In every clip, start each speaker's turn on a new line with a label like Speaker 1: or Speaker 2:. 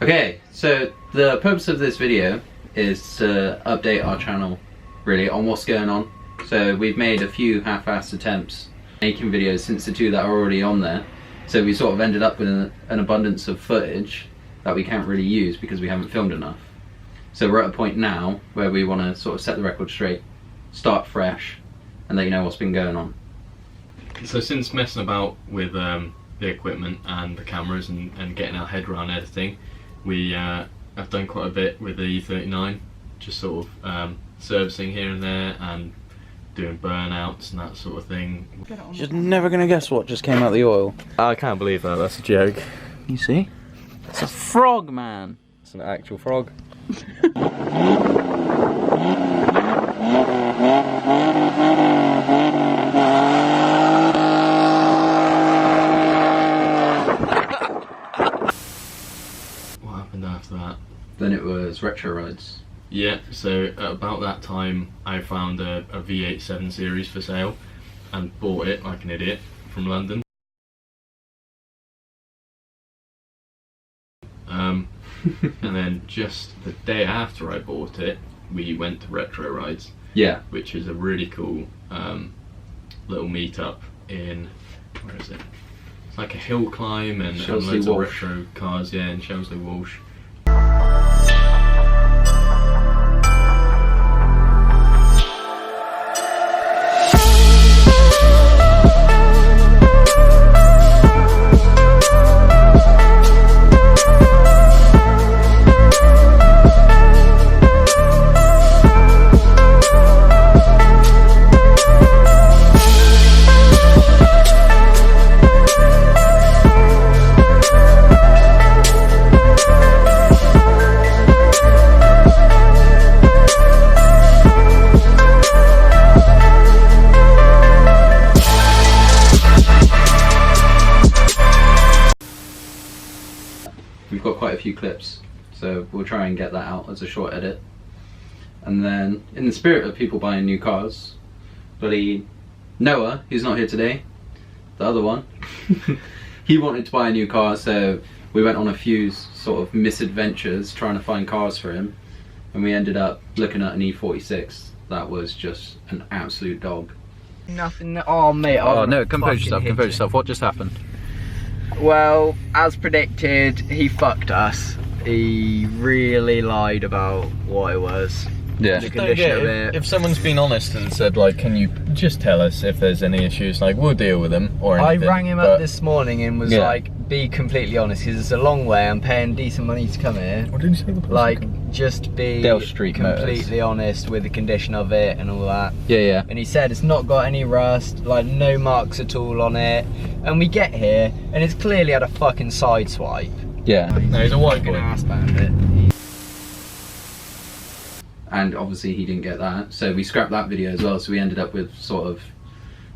Speaker 1: Okay, so the purpose of this video is to update our channel really on what's going on. So we've made a few half-assed attempts making videos since the two that are already on there. So we sort of ended up with an abundance of footage that we can't really use because we haven't filmed enough. So we're at a point now where we want to sort of set the record straight, start fresh, and let you know what's been going on.
Speaker 2: So since messing about with the equipment and the cameras and getting our head around editing, we have done quite a bit with the E39, just sort of servicing here and there and doing burnouts and that sort of thing.
Speaker 1: You're never going to guess what just came out of the oil.
Speaker 2: I can't believe that, that's a joke.
Speaker 1: You see? It's a frog, man.
Speaker 2: It's an actual frog. What happened after that?
Speaker 1: Then it was retro rides.
Speaker 2: Yeah, so at about that time I found a V8 7 Series for sale and bought it like an idiot from London. And then just the day after I bought it, we went to retro rides.
Speaker 1: Yeah.
Speaker 2: Which is a really cool little meetup in, where is it? It's like a hill climb and loads of retro cars, yeah, in Shelsley Walsh.
Speaker 1: We've got quite a few clips, so we'll try and get that out as a short edit. And then, in the spirit of people buying new cars, bloody Noah, who's not here today, the other one, he wanted to buy a new car, so we went on a few sort of misadventures trying to find cars for him, and we ended up looking at an E46 that was just an absolute dog.
Speaker 3: Nothing. Oh mate.
Speaker 1: Oh no, compose yourself. What just happened?
Speaker 3: Well, as predicted, he fucked us. He really lied about what it was.
Speaker 1: Yeah.
Speaker 3: The condition of it.
Speaker 2: If someone's been honest and said, like, can you just tell us if there's any issues, like, we'll deal with them or anything.
Speaker 3: I rang him up this morning and was
Speaker 1: yeah,
Speaker 3: like, be completely honest, because it's a long way, I'm paying decent money to come here.
Speaker 2: What did you say?
Speaker 3: Like, just be
Speaker 1: Dale Street
Speaker 3: completely honest with the condition of it and all that.
Speaker 1: Yeah, yeah.
Speaker 3: And he said it's not got any rust, like no marks at all on it. And we get here and it's clearly had a fucking side swipe.
Speaker 1: Yeah.
Speaker 2: No, he's a white boy.
Speaker 3: Ass bandit.
Speaker 1: And obviously he didn't get that, so we scrapped that video as well, so we ended up with sort of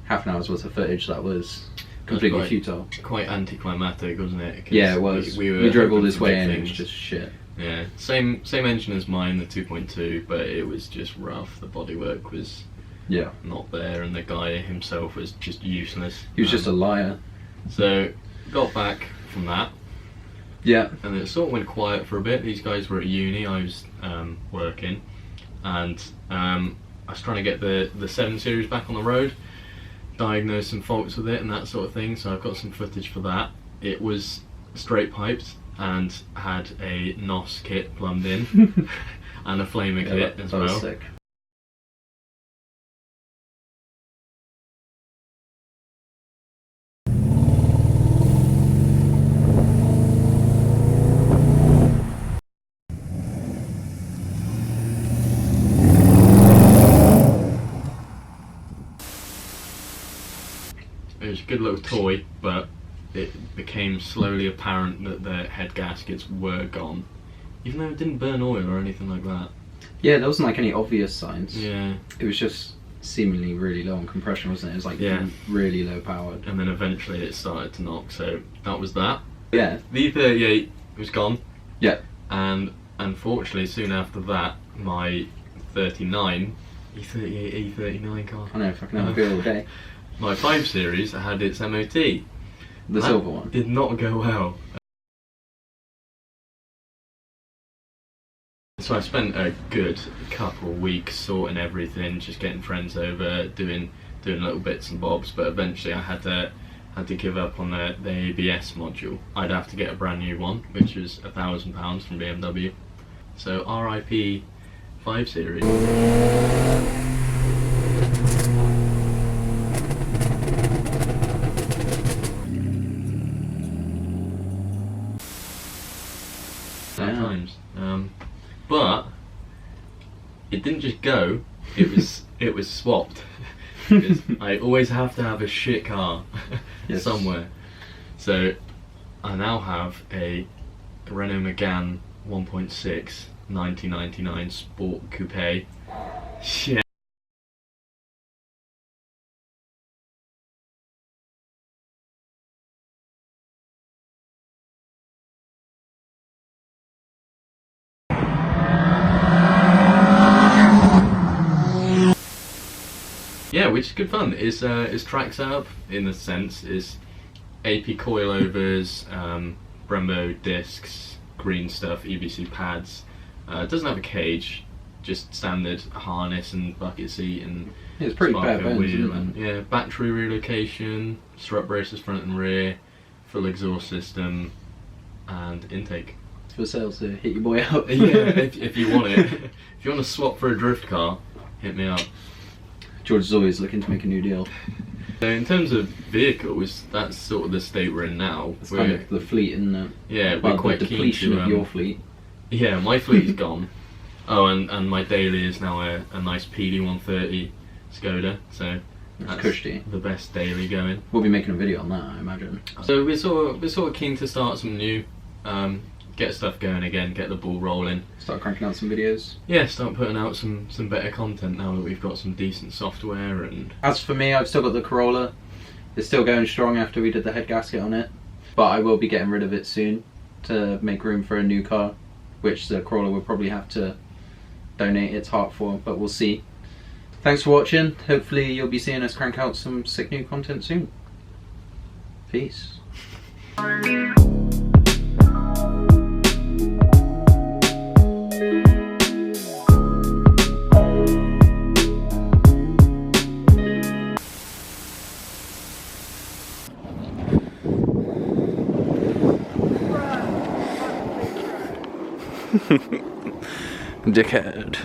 Speaker 1: half an hour's worth of footage that was completely futile.
Speaker 2: Quite anticlimactic, wasn't it?
Speaker 1: Yeah, it was. We drove all this way and it was just shit.
Speaker 2: Yeah, same engine as mine, the 2.2, but it was just rough. The bodywork was not there, and the guy himself was just useless.
Speaker 1: He was just a liar.
Speaker 2: So, got back from that.
Speaker 1: Yeah.
Speaker 2: And it sort of went quiet for a bit. These guys were at uni, I was working, and I was trying to get the 7 Series back on the road, diagnose some faults with it and that sort of thing, so I've got some footage for that. It was straight piped and had a NOS kit plumbed in and a flamer kit as well.
Speaker 1: That was sick.
Speaker 2: It was a good little toy, but it became slowly apparent that the head gaskets were gone, even though it didn't burn oil or anything like that.
Speaker 1: Yeah, there wasn't like any obvious signs.
Speaker 2: Yeah.
Speaker 1: It was just seemingly really low on compression, wasn't it? It was like really low powered.
Speaker 2: And then eventually it started to knock, so that was that.
Speaker 1: Yeah.
Speaker 2: The E38 was gone.
Speaker 1: Yeah.
Speaker 2: And unfortunately soon after that, my 39, E38, E39 car.
Speaker 1: I know, fucking have a good all day.
Speaker 2: My 5 Series had its MOT.
Speaker 1: The silver one.
Speaker 2: Did not go well. So I spent a good couple of weeks sorting everything, just getting friends over, doing little bits and bobs. But eventually, I had to give up on the ABS module. I'd have to get a brand new one, which was £1,000 from BMW. So RIP 5 Series. Times. But it didn't just go, it was swapped. Because I always have to have a shit car
Speaker 1: Yes.
Speaker 2: somewhere. So I now have a Renault Megane 1.6 1999 Sport Coupe. Shit. Yeah, which is good fun. It's track setup in a sense. Is AP coilovers, Brembo discs, green stuff, EBC pads. It doesn't have a cage, just standard harness and bucket seat and
Speaker 1: It's pretty bare
Speaker 2: sparker
Speaker 1: bones,
Speaker 2: wheel.
Speaker 1: isn't
Speaker 2: And, yeah, battery relocation, strut braces front and rear, full exhaust system, and intake.
Speaker 1: it? For sales to hit your boy up.
Speaker 2: Yeah, if you want it. If you want to swap for a drift car, hit me up.
Speaker 1: George is always looking to make a new deal.
Speaker 2: So in terms of vehicles, that's sort of the state we're in now.
Speaker 1: It's kind of the fleet, isn't it?
Speaker 2: Yeah, we're
Speaker 1: Well,
Speaker 2: quite
Speaker 1: the
Speaker 2: keen
Speaker 1: depletion
Speaker 2: to.
Speaker 1: of your fleet.
Speaker 2: Yeah, my fleet is gone. Oh, and my daily is now a nice PD 130 Skoda, so that's
Speaker 1: cushy.
Speaker 2: the best daily going.
Speaker 1: We'll be making a video on that, I imagine.
Speaker 2: So we're sort of keen to start some new, get stuff going again, get the ball rolling.
Speaker 1: Start cranking out some videos.
Speaker 2: Yeah, start putting out some better content now that we've got some decent software and.
Speaker 1: As for me, I've still got the Corolla. It's still going strong after we did the head gasket on it. But I will be getting rid of it soon to make room for a new car, which the Corolla will probably have to donate its heart for, but we'll see. Thanks for watching. Hopefully you'll be seeing us crank out some sick new content soon. Peace. Dickhead.